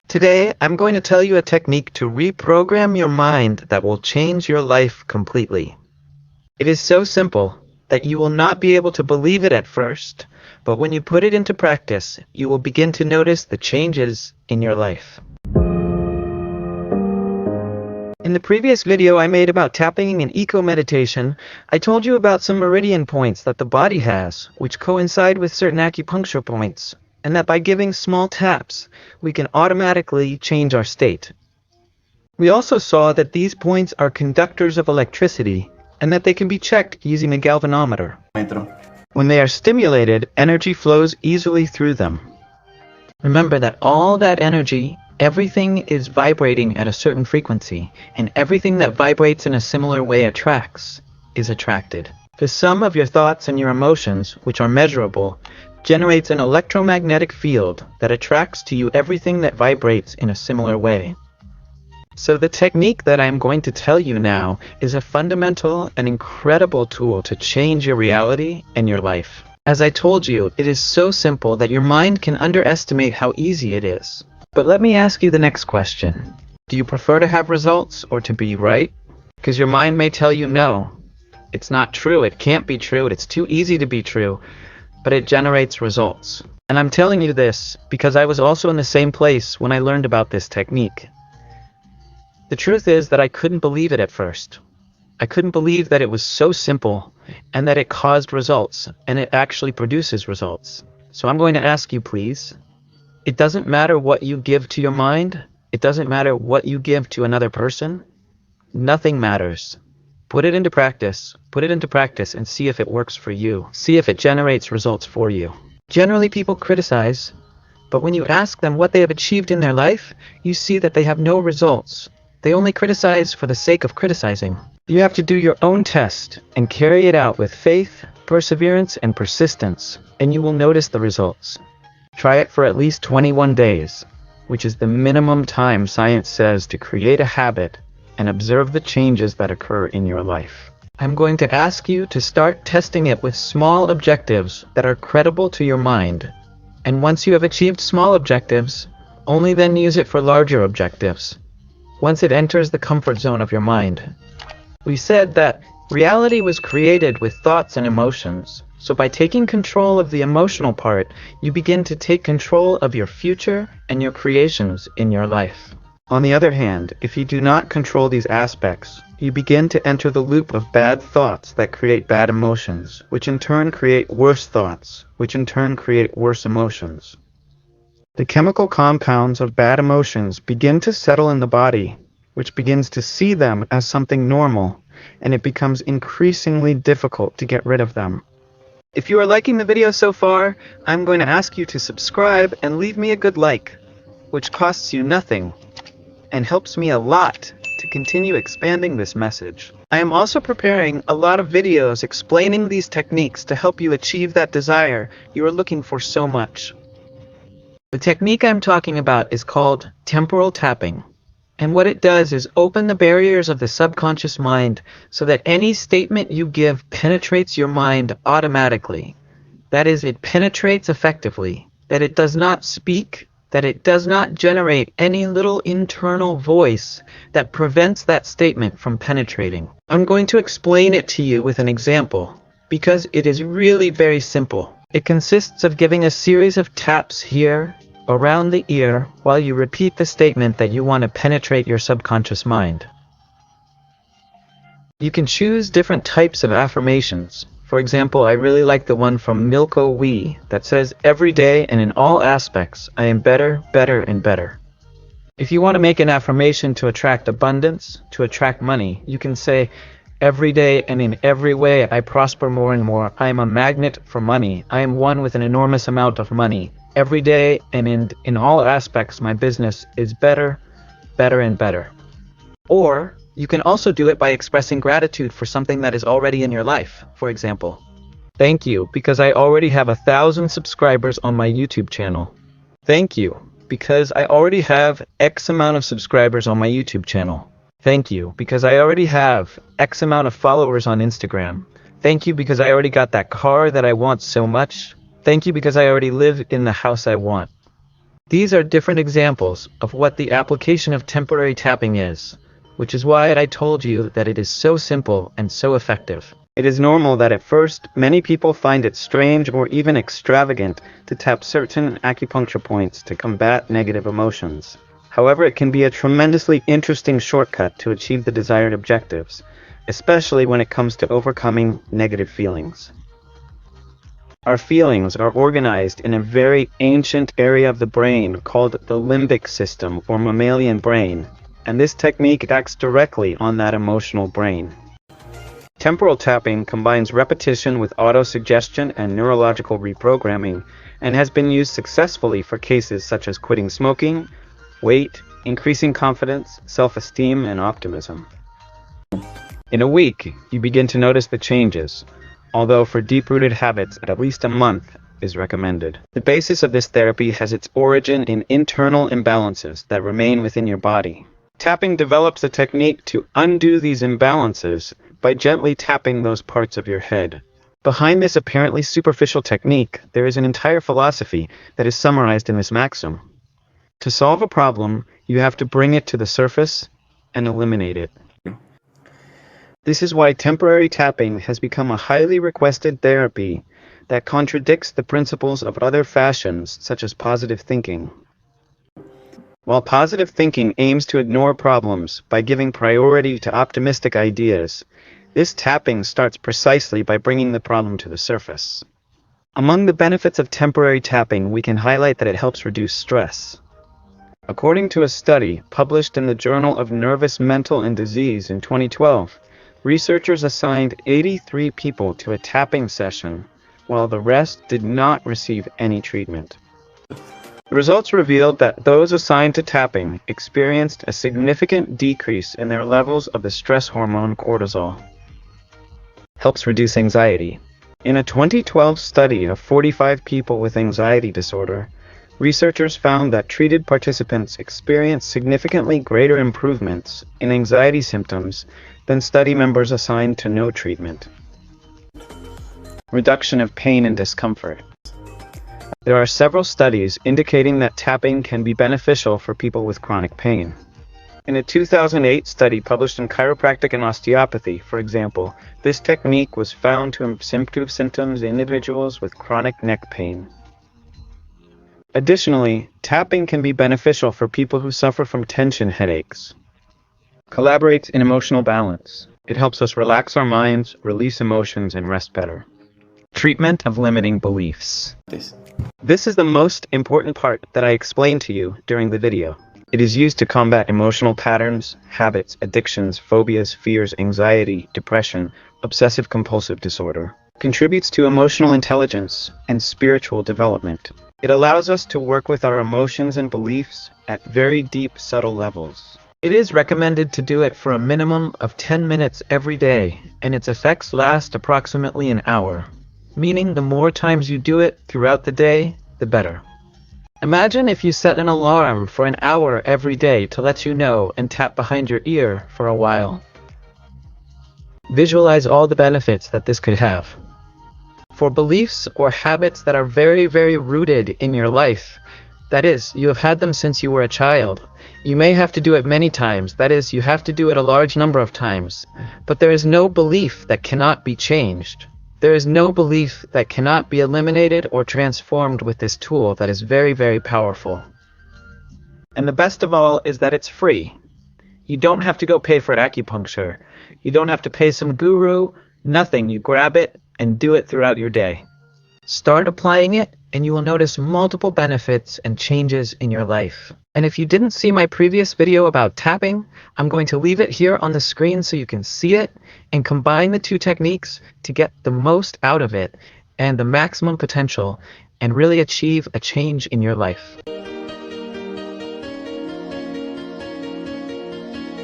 Today, I'm going to tell you a technique to reprogram your mind that will change your life completely. It is so simple that you will not be able to believe it at first, but when you put it into practice, you will begin to notice the changes in your life. In the previous video I made about tapping and eco-meditation, I told you about some meridian points that the body has, which coincide with certain acupuncture points, and that by giving small taps, we can automatically change our state. We also saw that these points are conductors of electricity, and that they can be checked using a galvanometer. When they are stimulated, energy flows easily through them. Remember that all that energy, everything is vibrating at a certain frequency, and everything that vibrates in a similar way is attracted. The sum of your thoughts and your emotions, which are measurable, generates an electromagnetic field that attracts to you everything that vibrates in a similar way. So the technique that I am going to tell you now is a fundamental and incredible tool to change your reality and your life. As I told you, it is so simple that your mind can underestimate how easy it is. But let me ask you the next question. Do you prefer to have results or to be right? Because your mind may tell you no. It's not true, it can't be true, it's too easy to be true. But it generates results. And I'm telling you this because I was also in the same place when I learned about this technique. The truth is that I couldn't believe it at first. I couldn't believe that it was so simple and that it caused results and it actually produces results. So I'm going to ask you, please. It doesn't matter what you give to your mind. It doesn't matter what you give to another person. Nothing matters. Put it into practice. Put it into practice and see if it works for you. See if it generates results for you. Generally, people criticize, but when you ask them what they have achieved in their life, you see that they have no results. They only criticize for the sake of criticizing. You have to do your own test and carry it out with faith, perseverance, and persistence, and you will notice the results. Try it for at least 21 days, which is the minimum time science says to create a habit and observe the changes that occur in your life. I'm going to ask you to start testing it with small objectives that are credible to your mind. And once you have achieved small objectives, only then use it for larger objectives. Once it enters the comfort zone of your mind. We said that reality was created with thoughts and emotions. So by taking control of the emotional part, you begin to take control of your future and your creations in your life. On the other hand, if you do not control these aspects, you begin to enter the loop of bad thoughts that create bad emotions, which in turn create worse thoughts, which in turn create worse emotions. The chemical compounds of bad emotions begin to settle in the body, which begins to see them as something normal, and it becomes increasingly difficult to get rid of them. If you are liking the video so far, I'm going to ask you to subscribe and leave me a good like, which costs you nothing and helps me a lot to continue expanding this message. I am also preparing a lot of videos explaining these techniques to help you achieve that desire you are looking for so much. The technique I'm talking about is called temporal tapping. And what it does is open the barriers of the subconscious mind so that any statement you give penetrates your mind automatically. That is, it penetrates effectively, that it does not speak, that it does not generate any little internal voice that prevents that statement from penetrating. I'm going to explain it to you with an example, because it is really very simple. It consists of giving a series of taps here, around the ear, while you repeat the statement that you want to penetrate your subconscious mind. You can choose different types of affirmations. For example, I really like the one from Milko Wee that says, "Every day and in all aspects, I am better, better, and better." If you want to make an affirmation to attract abundance, to attract money, you can say, "Every day and in every way, I prosper more and more. I am a magnet for money. I am one with an enormous amount of money. Every day and in all aspects, my business is better, better, and better." Or you can also do it by expressing gratitude for something that is already in your life. For example, "Thank you, because I already have 1,000 subscribers on my YouTube channel." "Thank you, because I already have X amount of subscribers on my YouTube channel." "Thank you, because I already have X amount of followers on Instagram." "Thank you, because I already got that car that I want so much." "Thank you, because I already live in the house I want." These are different examples of what the application of temporary tapping is, which is why I told you that it is so simple and so effective. It is normal that at first, many people find it strange or even extravagant to tap certain acupuncture points to combat negative emotions. However, it can be a tremendously interesting shortcut to achieve the desired objectives, especially when it comes to overcoming negative feelings. Our feelings are organized in a very ancient area of the brain called the limbic system or mammalian brain, and this technique acts directly on that emotional brain. Temporal tapping combines repetition with autosuggestion and neurological reprogramming, and has been used successfully for cases such as quitting smoking, weight, increasing confidence, self-esteem, and optimism. In a week, you begin to notice the changes, although for deep-rooted habits, at least a month is recommended. The basis of this therapy has its origin in internal imbalances that remain within your body. Tapping develops a technique to undo these imbalances by gently tapping those parts of your head. Behind this apparently superficial technique, there is an entire philosophy that is summarized in this maxim. To solve a problem, you have to bring it to the surface and eliminate it. This is why temporary tapping has become a highly requested therapy that contradicts the principles of other fashions such as positive thinking. While positive thinking aims to ignore problems by giving priority to optimistic ideas, this tapping starts precisely by bringing the problem to the surface. Among the benefits of temporary tapping, we can highlight that it helps reduce stress. According to a study published in the Journal of Nervous Mental and Disease in 2012, researchers assigned 83 people to a tapping session, while the rest did not receive any treatment. The results revealed that those assigned to tapping experienced a significant decrease in their levels of the stress hormone cortisol. Helps reduce anxiety. In a 2012 study of 45 people with anxiety disorder, researchers found that treated participants experienced significantly greater improvements in anxiety symptoms than study members assigned to no treatment. Reduction of pain and discomfort. There are several studies indicating that tapping can be beneficial for people with chronic pain. In a 2008 study published in Chiropractic and Osteopathy, for example, this technique was found to improve symptoms in individuals with chronic neck pain. Additionally, tapping can be beneficial for people who suffer from tension headaches. Collaborates in emotional balance. It helps us relax our minds, release emotions, and rest better. Treatment of limiting beliefs. This is the most important part that I explained to you during the video. It is used to combat emotional patterns, habits, addictions, phobias, fears, anxiety, depression, obsessive-compulsive disorder. Contributes to emotional intelligence and spiritual development. It allows us to work with our emotions and beliefs at very deep, subtle levels. It is recommended to do it for a minimum of 10 minutes every day, and its effects last approximately an hour, meaning the more times you do it throughout the day, the better. Imagine if you set an alarm for an hour every day to let you know and tap behind your ear for a while. Visualize all the benefits that this could have. For beliefs or habits that are very, very rooted in your life, that is, you have had them since you were a child, you may have to do it many times, that is, you have to do it a large number of times, but there is no belief that cannot be changed. There is no belief that cannot be eliminated or transformed with this tool that is very, very powerful. And the best of all is that it's free. You don't have to go pay for acupuncture. You don't have to pay some guru, nothing. You grab it and do it throughout your day. Start applying it and you will notice multiple benefits and changes in your life. And if you didn't see my previous video about tapping, I'm going to leave it here on the screen so you can see it and combine the two techniques to get the most out of it and the maximum potential and really achieve a change in your life.